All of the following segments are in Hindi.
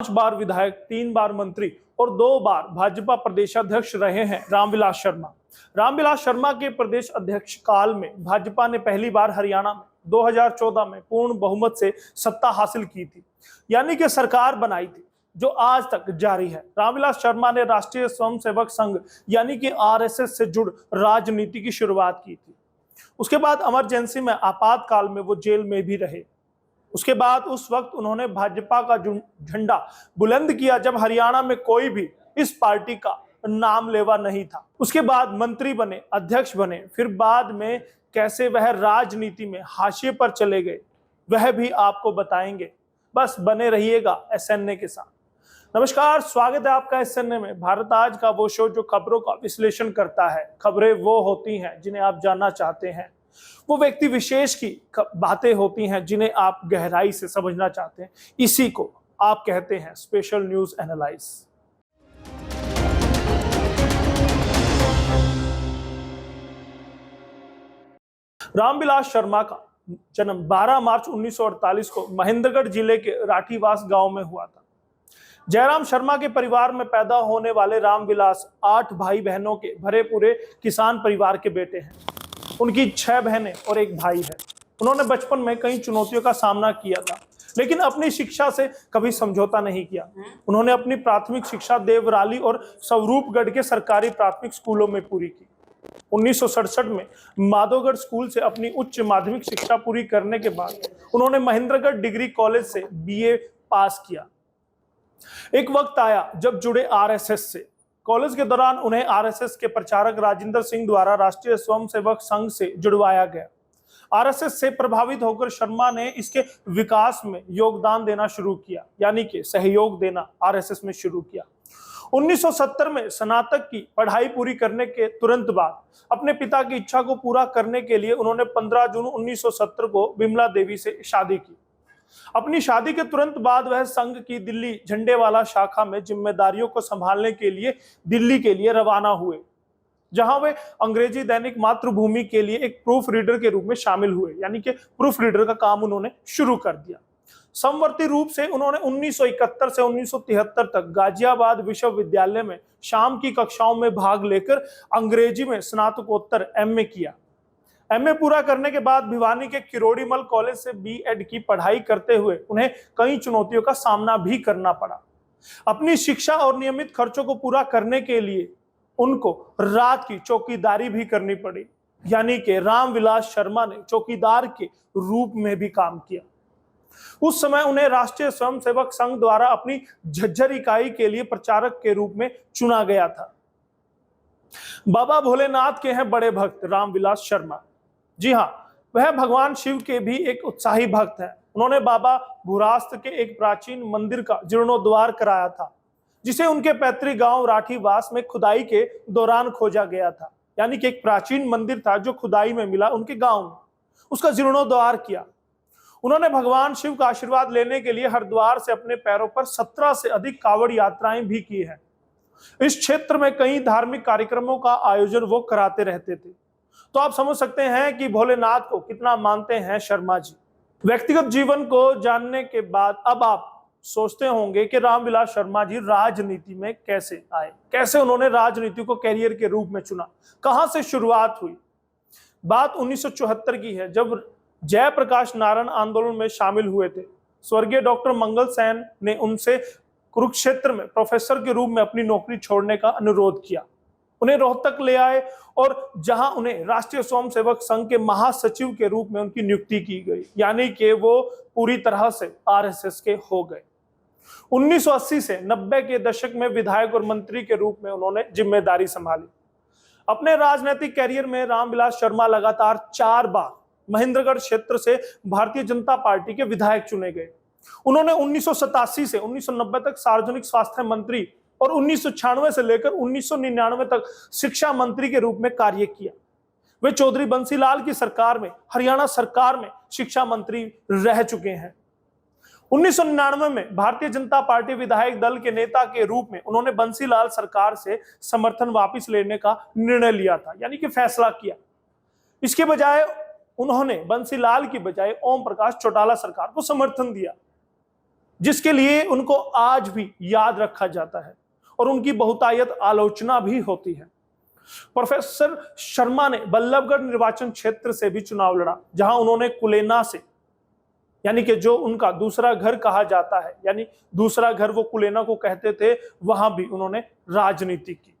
बार विधायक, 3 बार मंत्री और 2 बार भाजपा प्रदेशाध्यक्ष रहे हैं रामविलास शर्मा। रामविलास शर्मा के प्रदेश अध्यक्ष काल में भाजपा ने पहली बार हरियाणा में 2014 में पूर्ण बहुमत से सत्ता हासिल की थी, यानी कि सरकार बनाई थी, जो आज तक जारी है। रामविलास शर्मा ने राष्ट्रीय स्वयंसेवक संघ यानी कि आरएसएस से जुड़ राजनीति की शुरुआत की थी। उसके बाद इमरजेंसी में आपातकाल में वो जेल में भी रहे। उसके बाद उस वक्त उन्होंने भाजपा का झंडा बुलंद किया जब हरियाणा में कोई भी इस पार्टी का नाम लेवा नहीं था। उसके बाद मंत्री बने, अध्यक्ष बने, फिर बाद में कैसे वह राजनीति में हाशिए पर चले गए वह भी आपको बताएंगे। बस बने रहिएगा एसएनए के साथ। नमस्कार, स्वागत है आपका एसएनए में। भारत आज का वो शो जो खबरों का विश्लेषण करता है। खबरें वो होती हैं जिन्हें आप जानना चाहते हैं, वो व्यक्ति विशेष की बातें होती हैं जिन्हें आप गहराई से समझना चाहते हैं। इसी को आप कहते हैं special news analyse. Ramvilas Sharma का जन्म 12 मार्च 1948 को महेंद्रगढ़ जिले के राठीवास गांव में हुआ था। जयराम शर्मा के परिवार में पैदा होने वाले रामविलास 8 भाई बहनों के भरे पूरे किसान परिवार के बेटे हैं। उनकी 6 बहनें और 1 भाई है। उन्होंने बचपन में कई चुनौतियों का सामना किया था, लेकिन अपनी शिक्षा से कभी समझौता नहीं किया। उन्होंने अपनी प्राथमिक शिक्षा देवराली और स्वरूपगढ़ के सरकारी प्राथमिक स्कूलों में पूरी की। 1967 में माधोगढ़ स्कूल से अपनी उच्च माध्यमिक शिक्षा पूरी करने के बाद उन्होंने महेंद्रगढ़ डिग्री कॉलेज से बीए पास किया। एक वक्त आया जब जुड़े आरएसएस से। कॉलेज के दौरान उन्हें आरएसएस के प्रचारक राजिंदर सिंह द्वारा राष्ट्रीय स्वयंसेवक संघ से जुड़वाया गया। आरएसएस से प्रभावित होकर शर्मा ने इसके विकास में योगदान देना शुरू किया, यानी कि सहयोग देना आरएसएस में शुरू किया। 1970 में स्नातक की पढ़ाई पूरी करने के तुरंत बाद अपने पिता की इच्छा को पूरा करने के लिए उन्होंने 15 जून 1970 को विमला देवी से शादी की। अपनी शादी के तुरंत बाद वह संघ की दिल्ली झंडेवाला शाखा में जिम्मेदारियों को संभालने के लिए दिल्ली के लिए रवाना हुए, जहां वे अंग्रेजी दैनिक मातृभूमि के लिए एक प्रूफ रीडर के रूप में शामिल हुए, यानी कि प्रूफ रीडर का काम उन्होंने शुरू कर दिया। समवर्ती रूप से उन्होंने 1971 से 1973 तक गाजियाबाद विश्वविद्यालय में शाम की कक्षाओं में भाग लेकर अंग्रेजी में स्नातकोत्तर एमए किया। एमए पूरा करने के बाद भिवानी के किरोड़ीमल कॉलेज से बीएड की पढ़ाई करते हुए उन्हें कई चुनौतियों का सामना भी करना पड़ा। अपनी शिक्षा और नियमित खर्चों को पूरा करने के लिए उनको रात की चौकीदारी भी करनी पड़ी, यानी कि रामविलास शर्मा ने चौकीदार के रूप में भी काम किया। उस समय उन्हें राष्ट्रीय स्वयंसेवक संघ द्वारा अपनी झज्जर इकाई के लिए प्रचारक के रूप में चुना गया था। बाबा भोलेनाथ के हैं बड़े भक्त रामविलास शर्मा। जी हाँ, वह भगवान शिव के भी एक उत्साही भक्त हैं। उन्होंने बाबा भूरास्त के एक प्राचीन मंदिर का जीर्णोद्धार कराया था, जिसे उनके पैतृक गांव राठीवास में खुदाई के दौरान खोजा गया था, यानी कि एक प्राचीन मंदिर था जो खुदाई में मिला उनके गांव में, उसका जीर्णोद्धार किया। उन्होंने भगवान शिव का आशीर्वाद लेने के लिए हरिद्वार से अपने पैरों पर 17 से अधिक कावड़ यात्राएं भी की है। इस क्षेत्र में कई धार्मिक कार्यक्रमों का आयोजन वो कराते रहते थे। तो आप समझ सकते हैं कि भोलेनाथ को कितना मानते हैं शर्मा जी। व्यक्तिगत जीवन को जानने के बाद अब आप सोचते होंगे कि रामविलास शर्मा जी राजनीति में कैसे आए, कैसे उन्होंने राजनीति को कैरियर के रूप में चुना, कहां से शुरुआत हुई। बात 1974 की है, जब जयप्रकाश नारायण आंदोलन में शामिल हुए थे। स्वर्गीय डॉक्टर मंगल सेन ने उनसे कुरुक्षेत्र में प्रोफेसर के रूप में अपनी नौकरी छोड़ने का अनुरोध किया। उन्हें रोहतक ले आए और जहां उन्हें राष्ट्रीय स्वयंसेवक संघ के महासचिव के रूप में उनकी नियुक्ति की गई, यानी कि वो पूरी तरह से आरएसएस के हो गए। 1980 से 90 के दशक में विधायक और मंत्री के रूप में उन्होंने जिम्मेदारी संभाली। अपने राजनीतिक कैरियर में रामविलास शर्मा लगातार 4 बार महेंद्रगढ़ क्षेत्र से भारतीय जनता पार्टी के विधायक चुने गए। उन्होंने 1987 से 1990 तक सार्वजनिक स्वास्थ्य मंत्री और 1996 से लेकर 1999 तक शिक्षा मंत्री के रूप में कार्य किया। वे चौधरी बंसीलाल की सरकार में, हरियाणा सरकार में शिक्षा मंत्री रह चुके हैं। 1999 में भारतीय जनता पार्टी विधायक दल के नेता के रूप में उन्होंने बंसीलाल सरकार से समर्थन वापस लेने का निर्णय लिया था, यानी कि फैसला किया। इसके बजाय उन्होंने बंसीलाल की बजाय ओम प्रकाश चौटाला सरकार को समर्थन दिया। जिसके लिए उनको आज भी याद रखा जाता है और उनकी बहुतायत आलोचना भी होती है। प्रोफेसर शर्मा ने बल्लभगढ़ निर्वाचन क्षेत्र से भी चुनाव लड़ा, जहां उन्होंने कुलेना से, यानी कि जो उनका दूसरा घर कहा जाता है, यानी दूसरा घर वो कुलेना को कहते थे, वहां भी उन्होंने राजनीति की।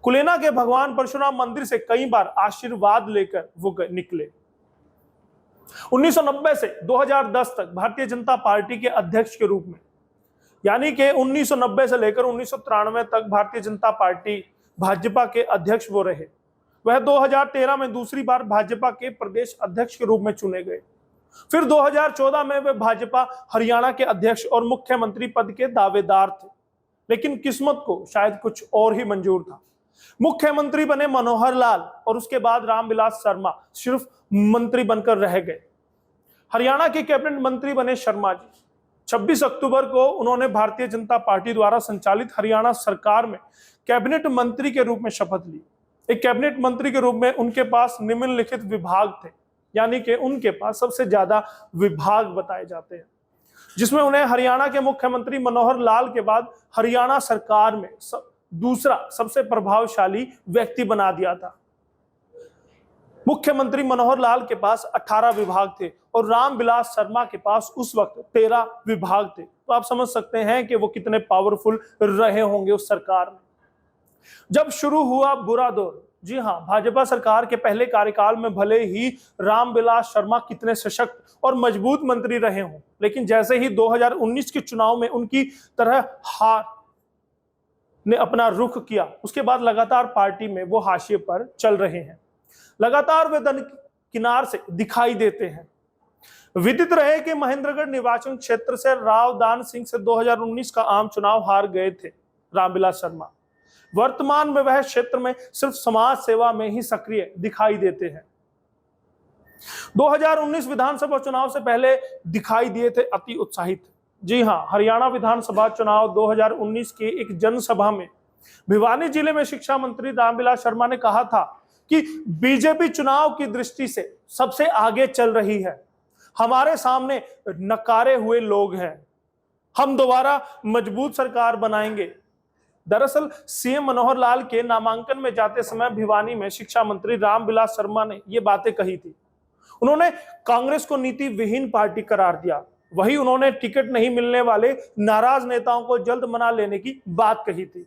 कुलेना के भगवान परशुराम मंदिर से कई बार आशीर्वाद लेकर वो निकले। 1990 से 2010 तक भारतीय जनता पार्टी के अध्यक्ष के रूप में, यानी कि 1990 से लेकर 1993 तक भारतीय जनता पार्टी भाजपा के अध्यक्ष वो रहे। वह 2013 में दूसरी बार भाजपा के प्रदेश अध्यक्ष के रूप में चुने गए। फिर 2014 में वे भाजपा हरियाणा के अध्यक्ष और मुख्यमंत्री पद के दावेदार थे, लेकिन किस्मत को शायद कुछ और ही मंजूर था। मुख्यमंत्री बने मनोहर लाल और उसके बाद रामविलास शर्मा सिर्फ मंत्री बनकर रह गए। हरियाणा के कैबिनेट मंत्री बने शर्मा जी। 26 अक्टूबर को उन्होंने भारतीय जनता पार्टी द्वारा संचालित हरियाणा सरकार में कैबिनेट मंत्री के रूप में शपथ ली। एक कैबिनेट मंत्री के रूप में उनके पास निम्नलिखित विभाग थे, यानी कि उनके पास सबसे ज्यादा विभाग बताए जाते हैं, जिसमें उन्हें हरियाणा के मुख्यमंत्री मनोहर लाल के बाद हरियाणा सरकार में दूसरा सबसे प्रभावशाली व्यक्ति बना दिया था। मुख्यमंत्री मनोहर लाल के पास 18 विभाग थे और रामविलास शर्मा के पास उस वक्त 13 विभाग थे। तो आप समझ सकते हैं कि वो कितने पावरफुल रहे होंगे उस सरकार में। जब शुरू हुआ बुरा दौर, जी हां, भाजपा सरकार के पहले कार्यकाल में भले ही रामविलास शर्मा कितने सशक्त और मजबूत मंत्री रहे हों, लेकिन जैसे ही 2019 के चुनाव में उनकी तरह हार ने अपना रुख किया, उसके बाद लगातार पार्टी में वो हाशिए पर चल रहे हैं। लगातार वे किनार से दिखाई देते हैं। विदित रहे कि महेंद्रगढ़ निर्वाचन क्षेत्र से राव दान सिंह से 2019 का आम चुनाव हार गए थे रामविलास शर्मा। वर्तमान में वह क्षेत्र में सिर्फ समाज सेवा में ही सक्रिय दिखाई देते हैं। 2019 विधानसभा चुनाव से पहले दिखाई दिए थे अति उत्साहित। जी हां, हरियाणा विधानसभा चुनाव 2019 की एक जनसभा में भिवानी जिले में शिक्षा मंत्री रामविलास शर्मा ने कहा था कि बीजेपी चुनाव की दृष्टि से सबसे आगे चल रही है। हमारे सामने नकारे हुए लोग हैं, हम दोबारा मजबूत सरकार बनाएंगे। दरअसल सीएम मनोहर लाल के नामांकन में जाते समय भिवानी में शिक्षा मंत्री रामविलास शर्मा ने ये बातें कही थी। उन्होंने कांग्रेस को नीति विहीन पार्टी करार दिया। वही उन्होंने टिकट नहीं मिलने वाले नाराज नेताओं को जल्द मना लेने की बात कही थी,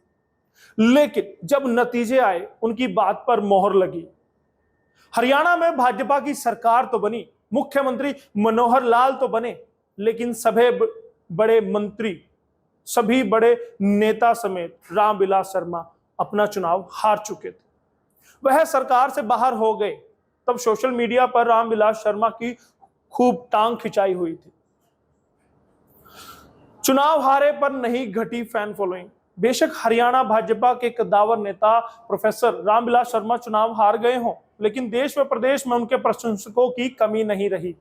लेकिन जब नतीजे आए उनकी बात पर मोहर लगी। हरियाणा में भाजपा की सरकार तो बनी, मुख्यमंत्री मनोहर लाल तो बने, लेकिन सभी बड़े मंत्री, सभी बड़े नेता समेत रामविलास शर्मा अपना चुनाव हार चुके थे। वह सरकार से बाहर हो गए। तब सोशल मीडिया पर रामविलास शर्मा की खूब टांग खिंचाई हुई थी। चुनाव हारे पर नहीं घटी फैन फॉलोइंग। बेशक हरियाणा भाजपा के कद्दावर नेता प्रोफेसर रामविलास शर्मा चुनाव हार गए हों, लेकिन देश व प्रदेश में उनके प्रशंसकों की कमी नहीं रही।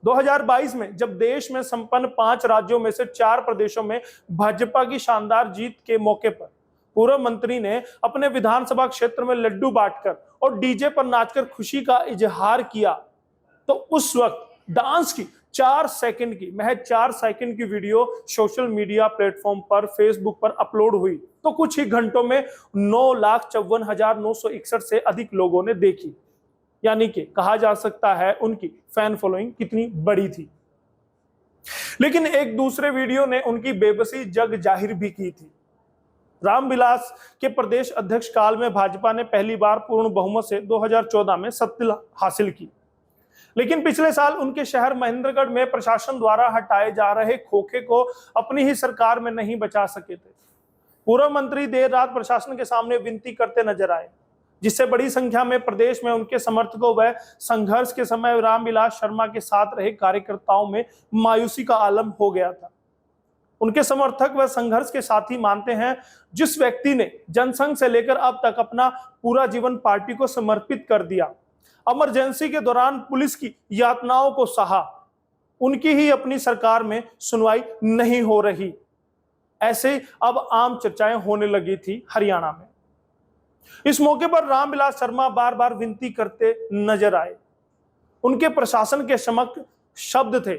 2022 में जब देश में संपन्न 5 राज्यों में से 4 प्रदेशों में भाजपा की शानदार जीत के मौके पर पूर्व मंत्री ने अपने विधानसभा क्षेत्र में लड्डू बांटकर और डीजे पर नाचकर खुशी का इजहार किया, तो उस वक्त डांस की 4 सेकंड की, महज 4 सेकंड की वीडियो सोशल मीडिया प्लेटफॉर्म पर, फेसबुक पर अपलोड हुई, तो कुछ ही घंटों में 9,54,961 से अधिक लोगों ने देखी। यानी कि कहा जा सकता है उनकी फैन फॉलोइंग कितनी बड़ी थी। लेकिन एक दूसरे वीडियो ने उनकी बेबसी जग जाहिर भी की थी। रामविलास के प्रदेश अध्यक्ष काल में भाजपा ने पहली बार पूर्ण बहुमत से 2014 में सत्ता हासिल की, लेकिन पिछले साल उनके शहर महेंद्रगढ़ में प्रशासन द्वारा हटाए जा रहे खोखे को अपनी ही सरकार में नहीं बचा सके थे। पूर्व मंत्री देर रात प्रशासन के सामने विनती करते नजर आए, जिससे बड़ी संख्या में प्रदेश में उनके समर्थकों व संघर्ष के समय रामविलास शर्मा के साथ रहे कार्यकर्ताओं में मायूसी का आलम हो गया था। उनके समर्थक व संघर्ष के साथी मानते हैं, जिस व्यक्ति ने जनसंघ से लेकर अब तक अपना पूरा जीवन पार्टी को समर्पित कर दिया, इमरजेंसी के दौरान पुलिस की यातनाओं को सहा, उनकी ही अपनी सरकार में सुनवाई नहीं हो रही। ऐसे अब आम चर्चाएं होने लगी थी हरियाणा में। इस मौके पर रामविलास शर्मा बार बार विनती करते नजर आए। उनके प्रशासन के समक्ष शब्द थे,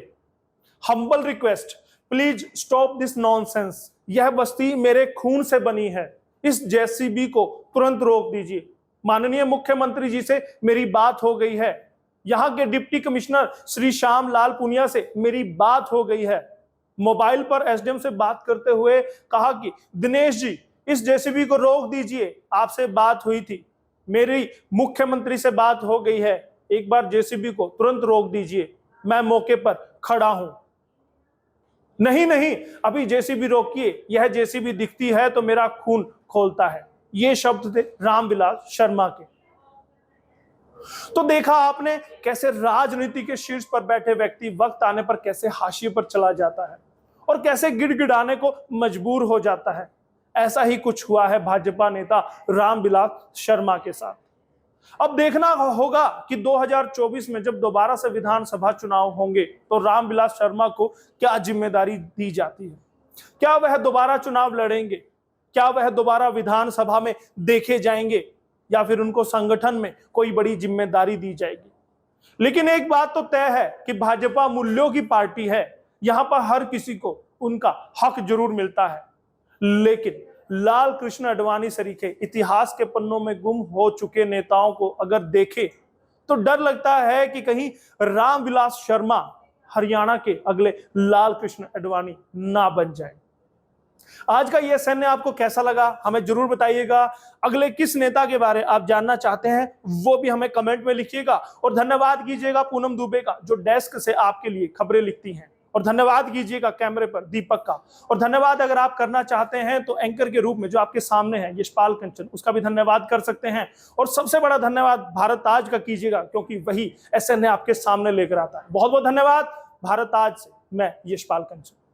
humble request, please stop this nonsense. यह बस्ती मेरे खून से बनी है, इस जेसीबी को तुरंत रोक दीजिए। माननीय मुख्यमंत्री जी से मेरी बात हो गई है, यहाँ के डिप्टी कमिश्नर श्री श्याम लाल पुनिया से मेरी बात हो गई है। मोबाइल पर एसडीएम से बात करते हुए कहा कि दिनेश जी इस जेसीबी को रोक दीजिए, आपसे बात हुई थी, मेरी मुख्यमंत्री से बात हो गई है, एक बार जेसीबी को तुरंत रोक दीजिए, मैं मौके पर खड़ा हूं। नहीं नहीं, अभी जेसीबी रोकिए, यह जेसीबी दिखती है तो मेरा खून खोलता है। ये शब्द थे रामविलास शर्मा के। तो देखा आपने कैसे राजनीति के शीर्ष पर बैठे व्यक्ति वक्त आने पर कैसे हाशिए पर चला जाता है और कैसे गिड़गिड़ाने को मजबूर हो जाता है। ऐसा ही कुछ हुआ है भाजपा नेता रामविलास शर्मा के साथ। अब देखना होगा कि 2024 में जब दोबारा से विधानसभा चुनाव होंगे तो रामविलास शर्मा को क्या जिम्मेदारी दी जाती है। क्या वह दोबारा चुनाव लड़ेंगे, क्या वह दोबारा विधानसभा में देखे जाएंगे, या फिर उनको संगठन में कोई बड़ी जिम्मेदारी दी जाएगी। लेकिन एक बात तो तय है कि भाजपा मूल्यों की पार्टी है, यहां पर हर किसी को उनका हक जरूर मिलता है। लेकिन लाल कृष्ण आडवाणी सरीखे इतिहास के पन्नों में गुम हो चुके नेताओं को अगर देखें तो डर लगता है कि कहीं रामविलास शर्मा हरियाणा के अगले लाल कृष्ण आडवाणी ना बन जाए। आज का ये सैन्य आपको कैसा लगा हमें जरूर बताइएगा। अगले किस नेता के बारे आप जानना चाहते हैं वो भी हमें कमेंट में लिखिएगा। और धन्यवाद कीजिएगा पूनम दुबे का जो डेस्क से आपके लिए खबरें लिखती हैं। और धन्यवाद कीजिएगा कैमरे पर दीपक का। और धन्यवाद अगर आप करना चाहते हैं तो एंकर के रूप में जो आपके सामने है यशपाल कंचन, उसका भी धन्यवाद कर सकते हैं। और सबसे बड़ा धन्यवाद भारत आज का कीजिएगा क्योंकि वही एसएनए आपके सामने लेकर आता है। बहुत बहुत धन्यवाद। भारत आज से मैं यशपाल कंचन।